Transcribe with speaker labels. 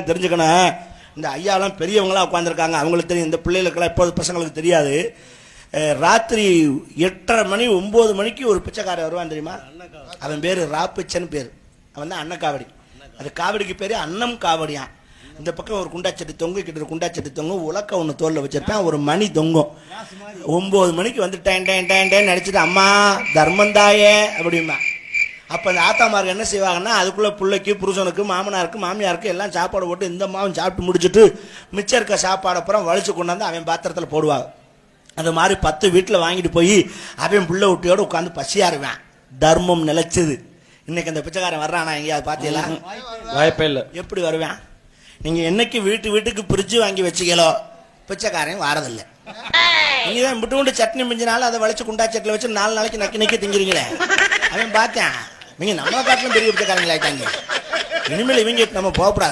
Speaker 1: தெரிஞ்சுக்கணும். இந்த ஐயாலாம் பெரியவங்களாம் உட்காந்துருக்காங்க, அவங்களுக்கு தெரியும். இந்த பிள்ளைகளுக்கெல்லாம் இப்போது பசங்களுக்கு தெரியாது. ராத்திரி 8:30 மணி 9 மணிக்கு ஒரு பிச்சைக்காரன் வருவான் தெரியுமா? அவன் பேர் ராப்பிச்சன்னு பேர். அவன் தான் அன்னக்காவடி. அது காவடிக்கு பேர் அன்னம் காவடியான். இந்த பக்கம் ஒரு குண்டாச்சட்டி தொங்கு, கிட்ட ஒரு குண்டாச்சட்டி தொங்கும், உலக்க ஒன்று தோலில் வச்சிருப்பேன், ஒரு மணி தொங்கும். 9 மணிக்கு வந்து டேன் டேன் டேன் டேன் நடிச்சுட்டு அம்மா தர்மந்தாயே அப்படிமா. அப்போ அந்த ஆத்தாமாருக்கு என்ன செய்வாங்கன்னா, அதுக்குள்ளே பிள்ளைக்கு புருஷனுக்கு மாமனாருக்கு மாமியாருக்கு எல்லாம் சாப்பாடு போட்டு இந்த மாவும் சாப்பிட்டு முடிச்சுட்டு மிச்சம் இருக்க சாப்பாடு அப்புறம் வலிச்சு கொண்டாந்து அவன் பாத்திரத்தில் போடுவாங்க. அந்த மாதிரி 10 வீட்டில் வாங்கிட்டு போய் அவன் புள்ள விட்டியோடு உட்காந்து பசியாருவேன். தர்மம் நிலைச்சது. இன்னைக்கு அந்த பிச்சைக்காரன் வர்றானா எங்கேயாவது பார்த்தீங்களா?
Speaker 2: வாய்ப்பே இல்லை.
Speaker 1: எப்படி வருவேன்? நீங்கள் என்னைக்கு வீட்டுக்கு பிரிட்ஜு வாங்கி வச்சுக்கலோ பிச்சைக்காரன் வாரதில்லை. நீங்கள் தான் விட்டு சட்னி மிஞ்சினாலும் அதை வளைச்சு குண்டா சட்டில் வச்சு 4 நாளைக்கு நக்கி திங்கிறீங்களே. அவன் பார்த்தேன், இவங்க நம்மளை காட்டிலும் பெரிய பிச்சைக்காரங்களாயிட்டாங்க. இனிமேல் இவங்க நம்ம போகக்கூடாது.